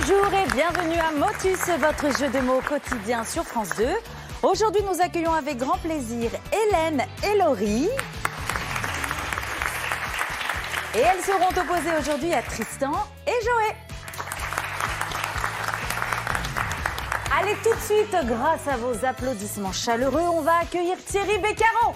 Bonjour et bienvenue à Motus, votre jeu de mots quotidien sur France 2. Aujourd'hui, nous accueillons avec grand plaisir Hélène et Laurie. Et elles seront opposées aujourd'hui à Tristan et Joé. Allez, tout de suite, grâce à vos applaudissements chaleureux, on va accueillir Thierry Beccaro.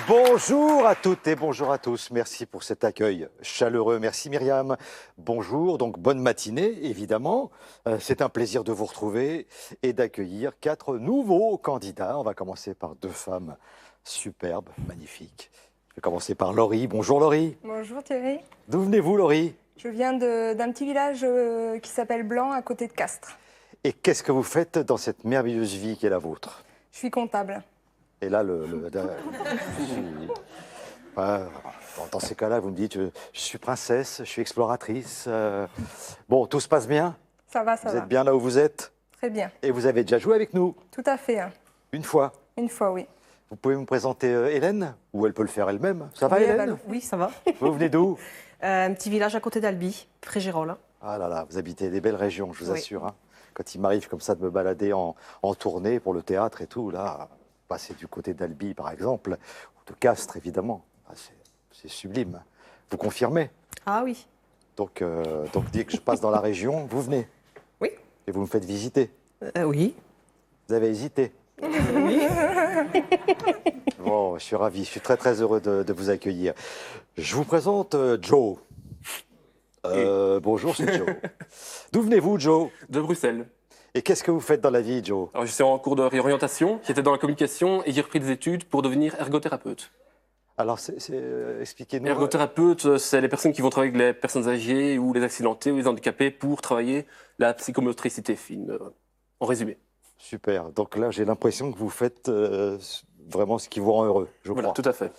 Bonjour à toutes et bonjour à tous. Merci pour cet accueil chaleureux. Merci Myriam. Bonjour, donc bonne matinée évidemment. C'est un plaisir de vous retrouver et d'accueillir 4 nouveaux candidats. On va commencer par 2 femmes superbes, magnifiques. Je vais commencer par Laurie. Bonjour Laurie. Bonjour Thierry. D'où venez-vous Laurie? Je viens d'un petit village qui s'appelle Blanc, à côté de Castres. Et qu'est-ce que vous faites dans cette merveilleuse vie qui est la vôtre? Je suis comptable. Et là, dans ces cas-là, vous me dites, je suis princesse, je suis exploratrice. Bon, tout se passe bien? Ça va, ça va. Vous êtes bien là où vous êtes? Très bien. Et vous avez déjà joué avec nous? Tout à fait. Une fois? Une fois, oui. Vous pouvez me présenter Hélène? Ou elle peut le faire elle-même? Ça va Oui, Hélène? Oui, ça va. Vous venez d'où? Un petit village à côté d'Albi, Frégérol. Ah là là, vous habitez des belles régions, je vous Oui. assure. Hein. Quand il m'arrive comme ça de me balader en tournée pour le théâtre et tout, là, passer du côté d'Albi par exemple, ou de Castres évidemment, c'est sublime. Vous confirmez? Ah oui. Donc dès que je passe dans la région, vous venez? Oui. Et vous me faites visiter? Oui. Vous avez hésité? Bon, je suis ravi, je suis très très heureux de vous accueillir. Je vous présente Joe. Bonjour, c'est Joe. D'où venez-vous, Joe? De Bruxelles. Et qu'est-ce que vous faites dans la vie, Joe? Alors, je suis en cours de réorientation, j'étais dans la communication et j'ai repris des études pour devenir ergothérapeute. Alors, expliquez-nous. Ergothérapeute, c'est les personnes qui vont travailler avec les personnes âgées ou les accidentés ou les handicapés pour travailler la psychomotricité fine, en résumé. Super. Donc là, j'ai l'impression que vous faites vraiment ce qui vous rend heureux, je Voilà, crois. tout à fait.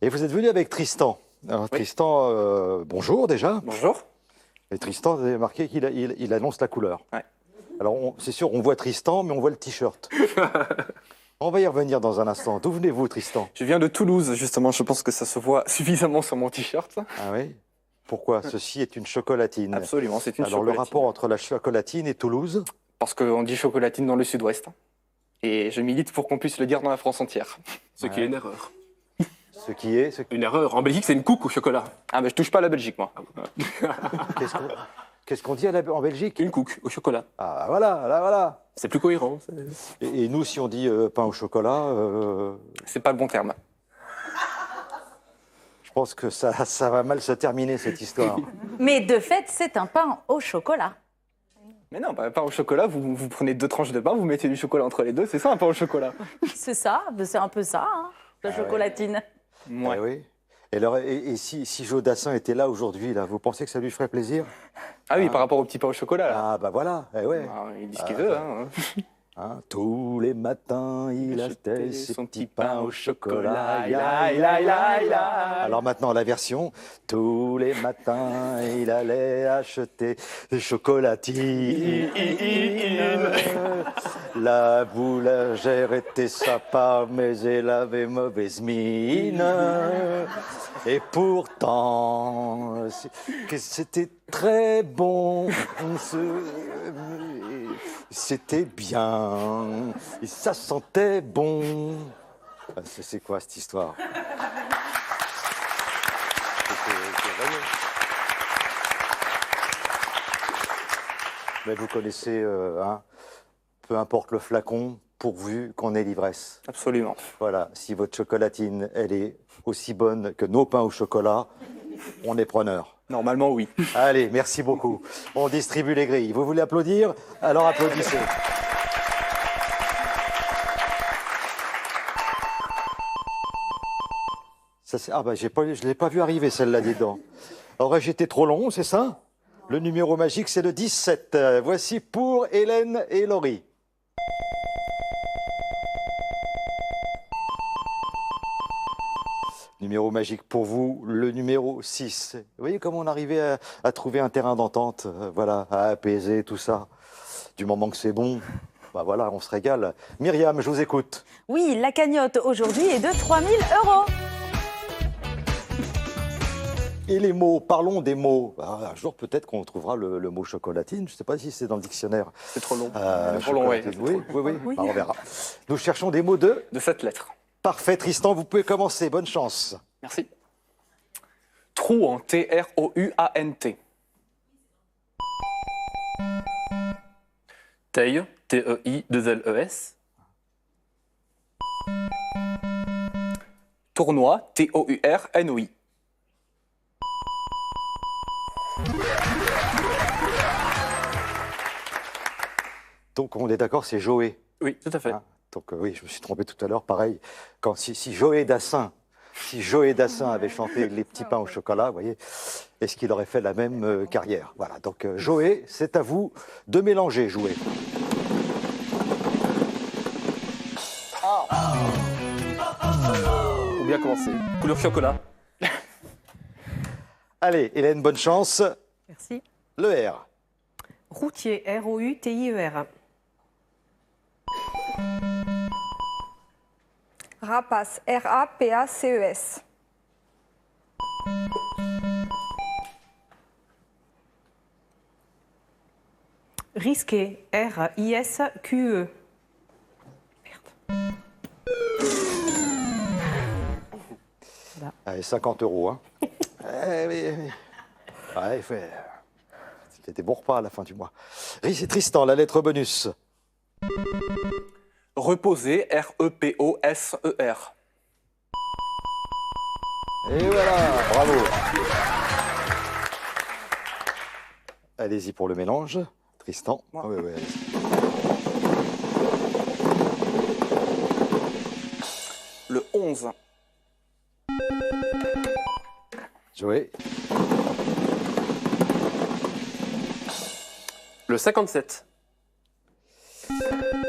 Et vous êtes venu avec Tristan. Alors, Oui. Tristan, bonjour déjà. Bonjour. Et Tristan, vous avez marqué qu'il il annonce la couleur. Ouais. Alors, c'est sûr, on voit Tristan, mais on voit le t-shirt. On va y revenir dans un instant. D'où venez-vous, Tristan? Je viens de Toulouse, justement. Je pense que ça se voit suffisamment sur mon t-shirt. Ah oui? Pourquoi? Ceci est une chocolatine. Absolument, c'est une Alors, chocolatine. le rapport entre la chocolatine et Toulouse? Parce qu'on dit chocolatine dans le sud-ouest. Et je milite pour qu'on puisse le dire dans la France entière. Ce qui est une erreur. Ce qui est... Une erreur. En Belgique, c'est une couque au chocolat. Ah, mais je touche pas la Belgique, moi. Qu'est-ce qu'on dit en Belgique? Une couque au chocolat. Ah, voilà, là, voilà. C'est plus cohérent. Et nous, si on dit pain au chocolat, C'est pas le bon terme. je pense que ça va mal se terminer, cette histoire. Mais de fait, c'est un pain au chocolat. Mais non, pain au chocolat, vous prenez 2 tranches de pain, vous mettez du chocolat entre les deux, c'est ça un pain au chocolat. C'est ça, c'est un peu ça, hein, la chocolatine. Ouais. Eh oui. Et, alors, et si Joe Dassin était là aujourd'hui, là, vous pensez que ça lui ferait plaisir? Ah oui, par rapport au petit pain au chocolat, là. Ah, bah voilà, eh ouais. Ah, il dit ce qu'il veut, hein. Hein, tous les matins, il achetait son petit pain au chocolat. Alors maintenant, la version. Tous les matins, il allait acheter des chocolatines. La boulangère était sympa, mais elle avait mauvaise mine. Et pourtant, que c'était très bon. C'était bien. Et ça sentait bon. Ah, c'est quoi cette histoire? Mais vous connaissez, hein, peu importe le flacon, pourvu qu'on ait l'ivresse. Absolument. Voilà, si votre chocolatine, elle est aussi bonne que nos pains au chocolat, on est preneur. Normalement, oui. Allez, merci beaucoup. On distribue les grilles. Vous voulez applaudir? Alors applaudissez. Ah bah je ne l'ai pas vu arriver celle-là, dis donc. Aurais-je été trop long, c'est ça? Le numéro magique, c'est le 17. Voici pour Hélène et Laurie. Numéro magique pour vous, le numéro 6. Vous voyez comment on arrivait à trouver un terrain d'entente, voilà, à apaiser tout ça. Du moment que c'est bon, Bah voilà, on se régale. Myriam, je vous écoute. Oui, la cagnotte aujourd'hui est de 3 000 €. Et les mots, parlons des mots. Ah, un jour, peut-être qu'on trouvera le mot chocolatine. Je ne sais pas si c'est dans le dictionnaire. C'est trop long. trop long, ouais. chocolatine. Oui. Bah, on verra. Nous cherchons des mots de... De 7 lettres. Parfait, Tristan, vous pouvez commencer. Bonne chance. Merci. Trouant, T-R-O-U-A-N-T. Teille, T-E-I-2-L-E-S. Tournoi, T-O-U-R-N-O-I. Donc, on est d'accord, c'est Joé. Oui, tout à fait. Hein, donc, oui, je me suis trompé tout à l'heure. Pareil, si Joé Dassin avait chanté Les petits pains au chocolat, vous voyez, est-ce qu'il aurait fait la même carrière? Voilà, donc Joé, c'est à vous de mélanger, Joé. Faut bien commencer. Couleur chocolat. Allez, Hélène, bonne chance. Merci. Le R. Routier, R-O-U-T-I-E-R. Rapace, R-A-P-A-C-E-S. Risqué, R-I-S-Q-E. Allez, 50 €. Hein. Ouais, il fait... C'était bon repas à la fin du mois. Tristan, la lettre bonus. Reposer, R-E-P-O-S-E-R. Et voilà, bravo. Allez-y pour le mélange. Tristan. Oui, allez-y. Le 11. Joé. Le 57.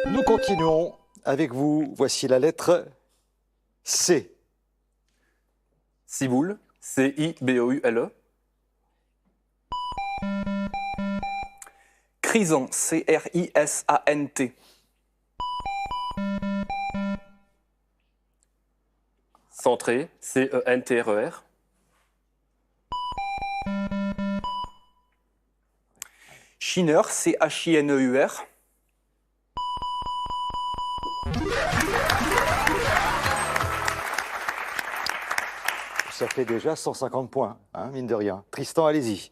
Nous continuons avec vous. Voici la lettre C. Ciboule, C-I-B-O-U-L-E. Crison, C-R-I-S-A-N-T. Centré, C-E-N-T-R-E-R. Chineur, C-H-I-N-E-U-R. Ça fait déjà 150 points, hein, mine de rien. Tristan, allez-y.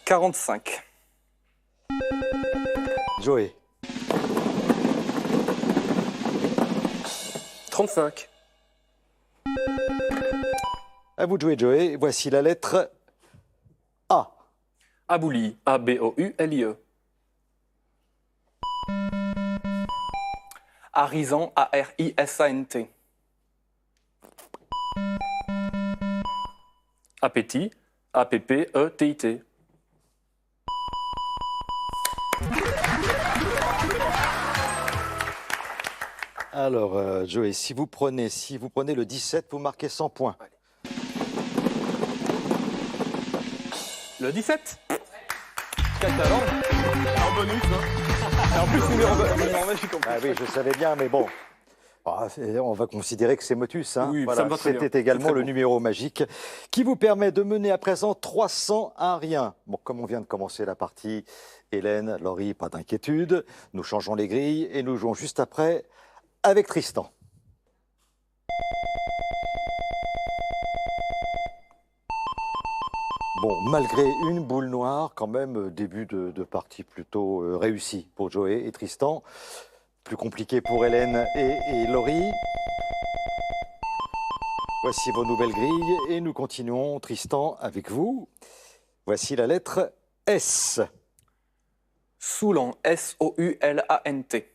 « 45. Joé. 35. À vous de jouer, Joé. Voici la lettre A. Abouli, A-B-O-U-L-I-E. Arisan, A-R-I-S-A-N-T. Appétit, A-P-P-E-T-I-T. Alors, Joé, si vous prenez le 17, vous marquez 100 points. Le 17. Quel talent. En bonus, hein. Et en plus, numéro magique. Ah oui, je savais bien, mais bon. On va considérer que c'est Motus. Hein. Oui, voilà. ça me va très bien. C'était également C'est très le bon. numéro magique qui vous permet de mener à présent 300 à rien. Bon, comme on vient de commencer la partie, Hélène, Laurie, pas d'inquiétude. Nous changeons les grilles et nous jouons juste après avec Tristan. Bon, malgré une boule noire, quand même, début de partie plutôt réussi pour Joé et Tristan. Plus compliqué pour Hélène et Laurie. Voici vos nouvelles grilles et nous continuons, Tristan, avec vous. Voici la lettre S. Soulan, S-O-U-L-A-N-T.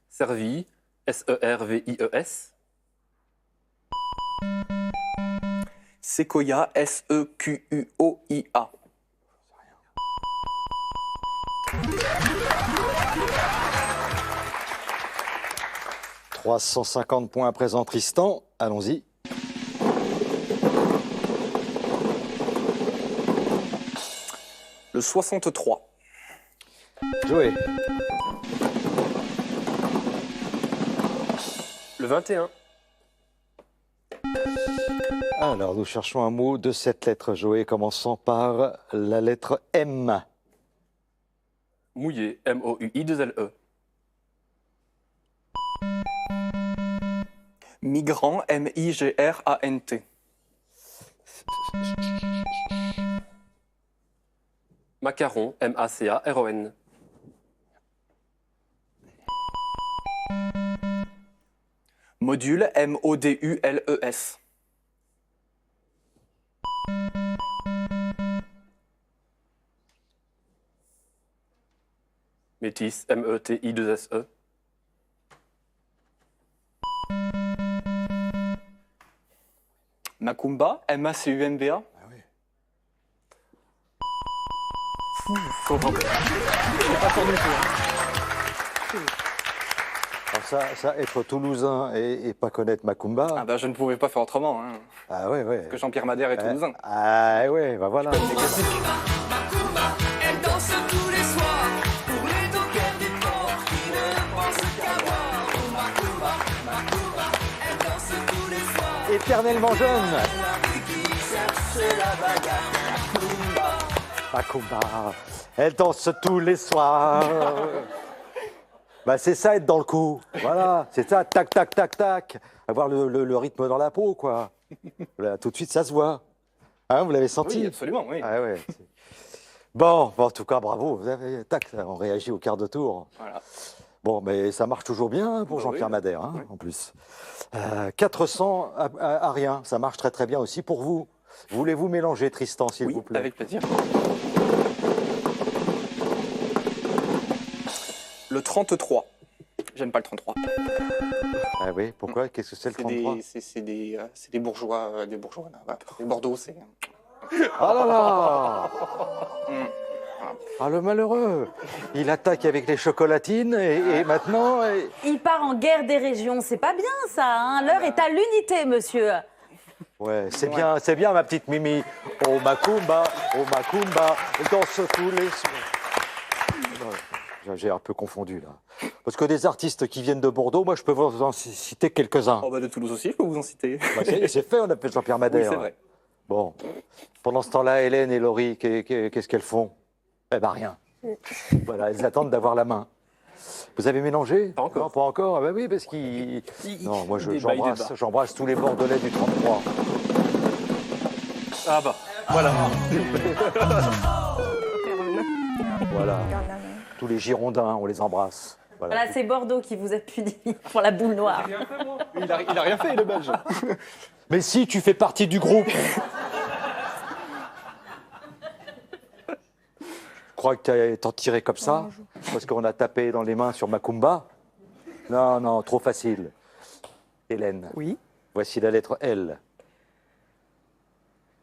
Servi, S-E-R-V-I-E-S. Sequoia, S-E-Q-U-O-I-A. 350 points à présent, Tristan. Allons-y. Le 63. Joey. Le 21. Alors, nous cherchons un mot de cette lettre, Joey, commençant par la lettre M. Mouillé. M-O-U-I-2-L-E. Migrant, M-I-G-R-A-N-T. Macaron. M-A-C-A-R-O-N. Module, M-O-D-U-L-E-S. Métis. M-E-T-I-2-S-E. Macumba, M-A-C-U-M-B-A. Alors ça, être toulousain et pas connaître Macumba. Ah bah, je ne pouvais pas faire autrement, hein, Ah ouais, ouais. que Jean-Pierre Madère est toulousain. Ah ouais, bah voilà. Elle danse tous les soirs pour les dockers du port qui ne pensent qu'à boire. Oh Macumba, Macumba, elle danse tous les soirs. Éternellement jeune. La vie qui cherche la bagarre. Macumba, elle danse tous les soirs. Bah c'est ça, être dans le coup. Voilà, c'est ça, tac, tac, tac, tac. Avoir le rythme dans la peau, quoi. Là, tout de suite, ça se voit. Hein, vous l'avez senti? Oui, absolument, oui. Ah ouais. Bon, en tout cas, bravo. Vous avez, tac, on réagit au quart de tour. Voilà. Bon, mais ça marche toujours bien pour Bah Jean-Pierre oui. Madère, hein, Oui. en plus. 400 à rien, ça marche très très bien aussi pour vous. Voulez-vous mélanger, Tristan, s'il Oui, vous plaît? avec plaisir. Le 33. J'aime pas le 33. Ah oui, pourquoi? Qu'est-ce que c'est le 33? C'est des bourgeois, là, voilà. Les Bordeaux, c'est... Ah là là! Ah le malheureux! Il attaque avec les chocolatines et maintenant... Il part en guerre des régions, c'est pas bien ça, hein. L'heure est à l'unité, monsieur. Ouais, c'est bien ma petite Mimi. Oh Macumba, danse tous les soirs. J'ai un peu confondu là. Parce que des artistes qui viennent de Bordeaux, moi je peux vous en citer quelques-uns. Oh bah de Toulouse aussi, je peux vous en citer. Bah, c'est fait, on appelle Jean-Pierre Oui, Madère. c'est vrai. Bon, pendant ce temps-là, Hélène et Laurie, qu'est-ce qu'elles font? Eh ben rien. Voilà, elles attendent d'avoir la main. Vous avez mélangé? Pas encore. Non, pas encore. Ah ben oui, parce qu'il... Non, moi Il débat, il débat. j'embrasse tous les Bordelais du 33. Ah bah, voilà. Voilà, Regarde la main. tous les Girondins, on les embrasse. Voilà. Voilà, c'est Bordeaux qui vous a puni pour la boule noire. Il a rien fait, le Belge. Mais si, tu fais partie du groupe. Je crois que t'en tiré comme ça, parce qu'on a tapé dans les mains sur Macumba. Non, non, trop facile. Hélène, Oui. voici la lettre L.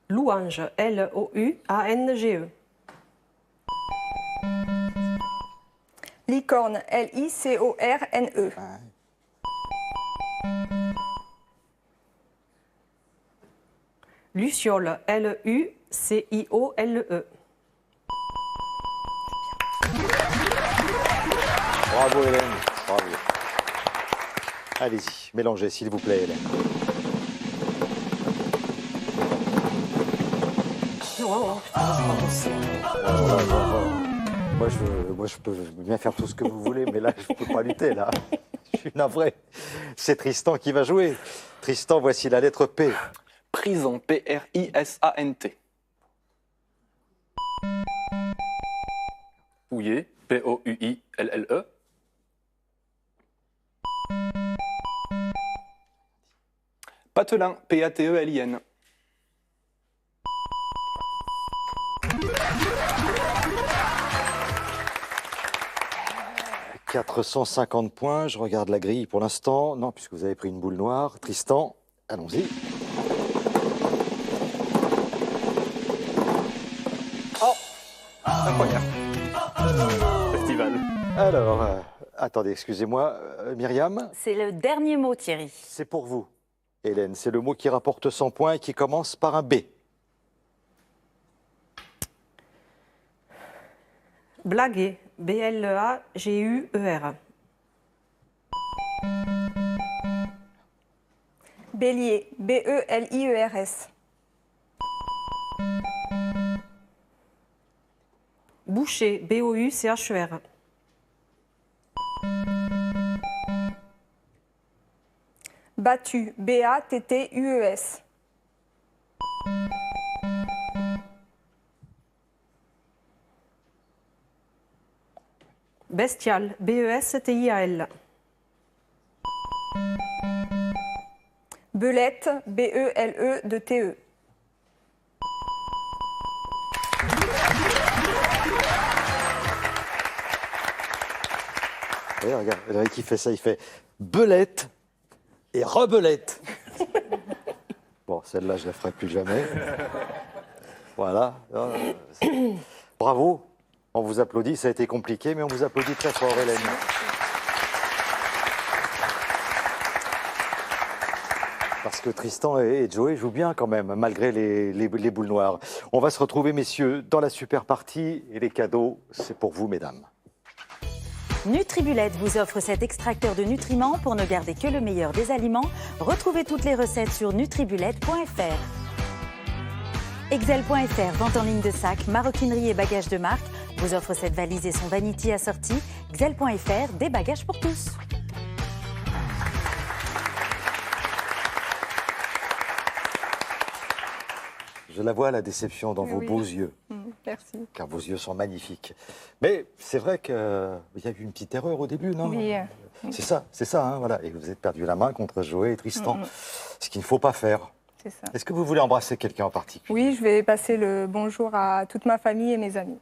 Louange. L-O-U-A-N-G-E. Licorne, L-I-C-O-R-N-E. Luciole. L-U-C-I-O-L-E. Bravo Hélène, bravo. Allez-y, mélangez s'il vous plaît Hélène. Moi, je peux bien faire tout ce que vous voulez, mais là, je ne peux pas lutter, là. Je suis navré. C'est Tristan qui va jouer. Tristan, voici la lettre P. Prison, P-R-I-S-A-N-T. Pouillé. P-O-U-I-L-L-E. Patelin, P-A-T-E-L-I-N. « 450 points, je regarde la grille pour l'instant. Non, puisque vous avez pris une boule noire. Tristan, allons-y. Incroyable. Festival. Alors, attendez, excusez-moi, Myriam, C'est le dernier mot, Thierry. c'est pour vous. Hélène, c'est le mot qui rapporte 100 points et qui commence par un B. Blaguer. B-L-A-G-U-E-R. Bélier. B-E-L-I-E-R-S. Boucher. B-O-U-C-H-E-R. Battu. B-A-T-T-U-E-S. Bestial. B-E-S-T-I-A-L. Belette. B-E-L-E-T-E. Et regarde qui fait ça, il fait belette et rebelette. Bon, celle-là, je la ferai plus jamais. Voilà. Bravo. On vous applaudit. Ça a été compliqué, mais on vous applaudit très fort, Hélène. Parce que Tristan et Joey jouent bien quand même, malgré les boules noires. On va se retrouver, messieurs, dans la super partie. Et les cadeaux, c'est pour vous, mesdames. Nutribullet vous offre cet extracteur de nutriments pour ne garder que le meilleur des aliments. Retrouvez toutes les recettes sur nutribullet.fr. Excel.fr, vente en ligne de sacs, maroquinerie et bagages de marque, vous offre cette valise et son vanity assorti. Excel.fr, des bagages pour tous. Je la vois, la déception dans vos Oui. beaux yeux, Merci. car vos yeux sont magnifiques. Mais c'est vrai qu'il y a eu une petite erreur au début, non? Oui. C'est ça, hein, voilà. Et vous êtes perdu la main contre Joey et Tristan, ce qu'il ne faut pas faire. C'est ça. Est-ce que vous voulez embrasser quelqu'un en particulier? Oui, je vais passer le bonjour à toute ma famille et mes amis.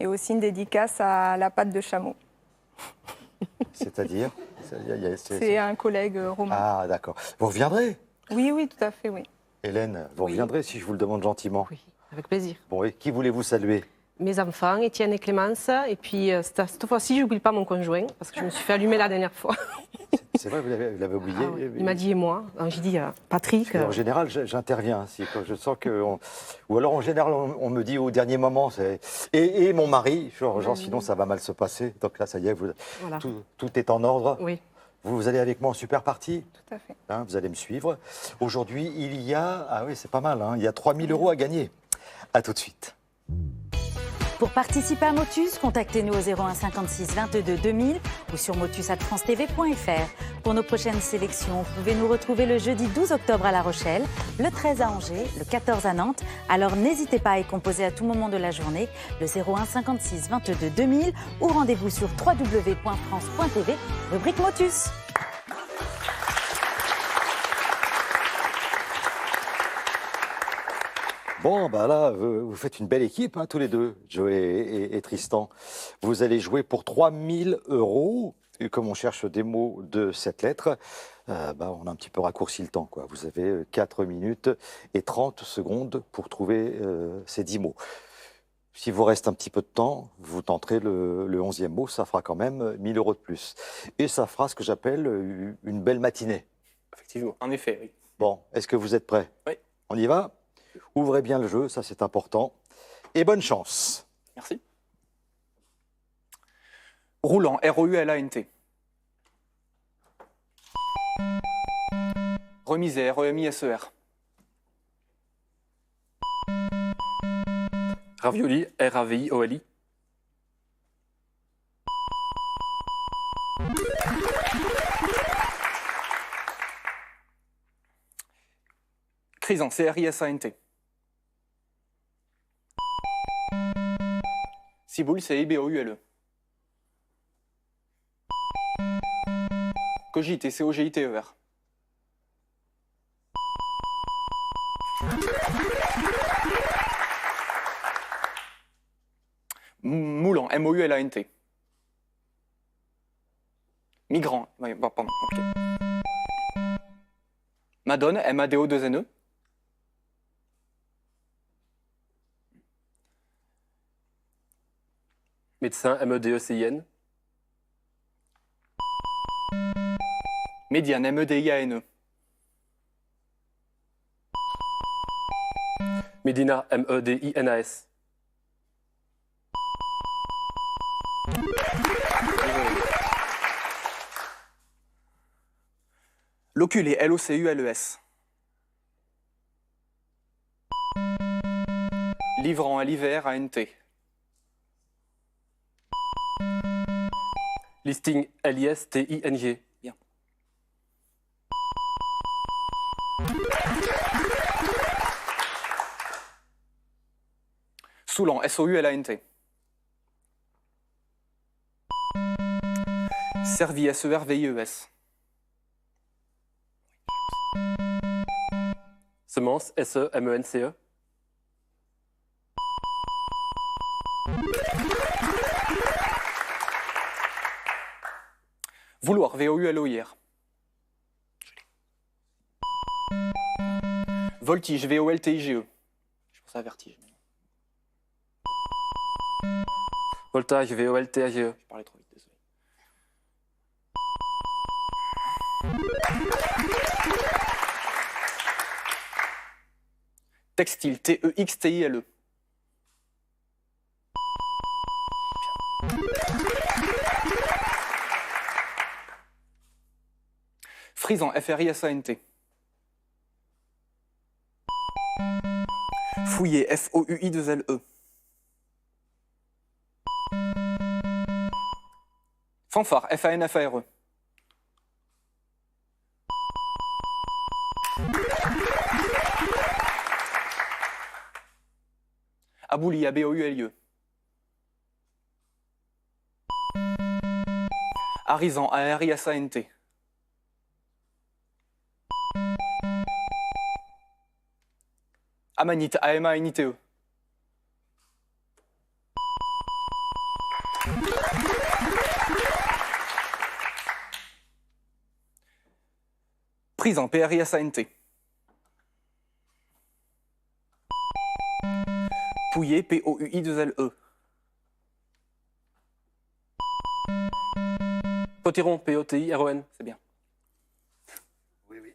Et aussi une dédicace à la pâte de chameau. C'est-à-dire C'est un collègue romain. Ah, d'accord. Vous reviendrez, Oui, tout à fait, oui. Hélène, vous Oui. reviendrez si je vous le demande gentiment. Oui, avec plaisir. Bon, et qui voulez-vous saluer? Mes enfants, Étienne et Clémence. Et puis, cette fois-ci, je n'oublie pas mon conjoint, parce que je me suis fait allumer la dernière fois. C'est vrai, vous l'avez oublié. Ah ouais. Il m'a dit et moi. Alors, j'ai dit Patrick. En général, j'interviens. Quand je sens que. Ou alors, en général, on me dit au dernier moment. Et mon mari, genre, sinon, ça va mal se passer. Donc là, ça y est, Voilà. tout est en ordre. Oui. Vous allez avec moi en super partie. Tout à fait. Hein, vous allez me suivre. Aujourd'hui, il y a. Ah oui, c'est pas mal. Hein, il y a 3 000 € à gagner. À tout de suite. Pour participer à Motus, contactez-nous au 01 56 22 2000 ou sur motus@francetv.fr. Pour nos prochaines sélections, vous pouvez nous retrouver le jeudi 12 octobre à La Rochelle, le 13 à Angers, le 14 à Nantes. Alors n'hésitez pas à y composer à tout moment de la journée le 01 56 22 2000 ou rendez-vous sur www.france.tv, rubrique Motus. Bon, bah là, vous faites une belle équipe, hein, tous les deux, Joey et Tristan. Vous allez jouer pour 3 000 €. Et comme on cherche des mots de cette lettre, on a un petit peu raccourci le temps, quoi. Vous avez 4 minutes et 30 secondes pour trouver ces 10 mots. S'il vous reste un petit peu de temps, vous tenterez le 11e mot, ça fera quand même 1 000 € de plus. Et ça fera ce que j'appelle une belle matinée. Effectivement. En effet, oui. Bon, est-ce que vous êtes prêts? Oui. On y va? Ouvrez bien le jeu, ça c'est important. Et bonne chance. Merci. Roulant, R-O-U-L-A-N-T. Remisé, R-E-M-I-S-E-R. Ravioli, R-A-V-I-O-L-I. Crisan, C-R-I-S-A-N-T. Ciboule, c'est I-B-O-U-L-E. Cogite, C-O-G-I-T-E-R. Moulant, M-O-U-L-A-N-T. Migrant, oui, bon, pardon, ok. Madone, M-A-D-O-2-N-E. Médecin, M-E-D-E-C-I-N. Médiane, M-E-D-I-A-N-E. Médina, M-E-D-I-N-A-S. Loculé, L-O-C-U-L-E-S. Livrant, L-I-V-R, A-N-T. Listing, L-I-S-T-I-N-G. Bien. Soulant, S-O-U-L-A-N-T. Servi, S-E-R-V-I-E-S. Semence, S-E-M-E-N-C-E. Vouloir, V-O-U-L-O-I-R. Voltige, V-O-L-T-I-G-E. Je pense à vertige. Voltage, V-O-L-T-A-G-E. Je parlais trop vite, désolé. Textile, T-E-X-T-I-L-E. Frisant, F-R-I-S-A-N-T. Fouiller, F-O-U-I-2-L-E. Fanfare, F-A-N-F-A-R-E. Abouli, A-B-O-U-L-I-E. Arisant, A-R-I-S-A-N-T. Amanite, A-M-A-N-I-T-E. Prisant, P-R-I-S-A-N-T. Pouillé, P-O-U-I-2-L-E. Potiron, P-O-T-I-R-O-N. C'est bien. Oui, oui.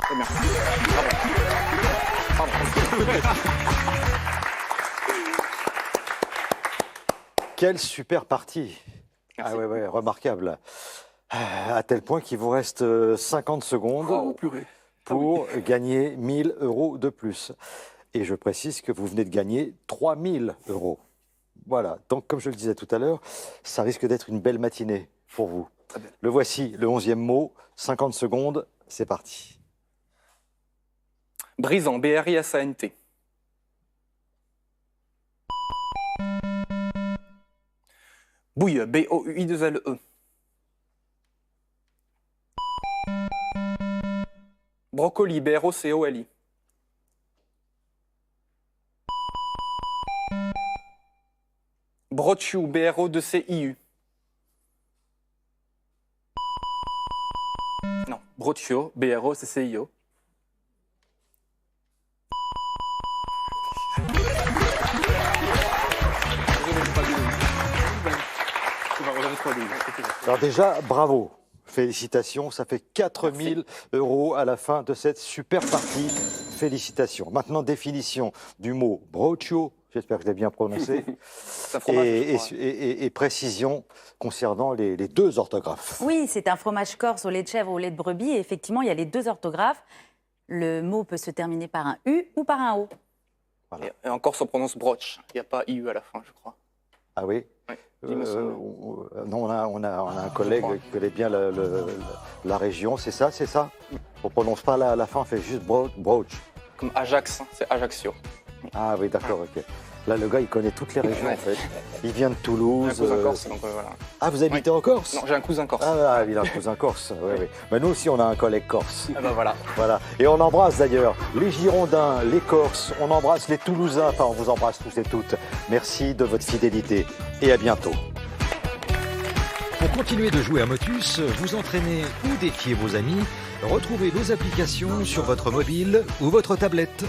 C'est bien. Bravo. Quelle super partie. Merci. Ah ouais, remarquable. À tel point qu'il vous reste 50 secondes Oh, purée. pour gagner 1000 € de plus. Et je précise que vous venez de gagner 3000 €. Voilà, donc comme je le disais tout à l'heure, ça risque d'être une belle matinée pour vous. Très bien. Le voici, le 11e mot, 50 secondes, c'est parti. Brisant, B-R-I-S-A-N-T. Bouille, B-O-U-I-2-L-E. Brocoli, B-R-O-C-O-L-I. Brochu, B-R-O-2-C-I-U. Non. Broccio, B-R-O-C-C-I-O. Alors déjà, bravo, félicitations, ça fait 4000 € à la fin de cette super partie. Félicitations. Maintenant, définition du mot broccio, j'espère que je l'ai bien prononcé, C'est un fromage, je crois. et précision concernant les deux orthographes. Oui, c'est un fromage corse au lait de chèvre ou au lait de brebis. Et effectivement, il y a les deux orthographes. Le mot peut se terminer par un U ou par un O. Voilà. Et encore, on prononce broch. Il n'y a pas I-U à la fin, je crois. Ah oui. Oui, il me semble. Non, on a un collègue qui connaît bien la région, c'est ça? On prononce pas la fin, on fait juste broach. Comme Ajax, c'est Ajaccio. Ah oui, d'accord, ok. Là, le gars, il connaît toutes les régions, Ouais. en fait. Il vient de J'ai un Toulouse. cousin corse, donc voilà. Ah, vous habitez en Corse? Non, j'ai un cousin corse. Ah, il a un cousin corse, oui, oui. Mais nous aussi, on a un collègue corse. Ah bah voilà. Voilà. Et on embrasse d'ailleurs les Girondins, les Corses, on embrasse les Toulousains, enfin, on vous embrasse tous et toutes. Merci de votre fidélité et à bientôt. Pour continuer de jouer à Motus, vous entraîner ou défier vos amis, retrouvez nos applications sur votre mobile ou votre tablette.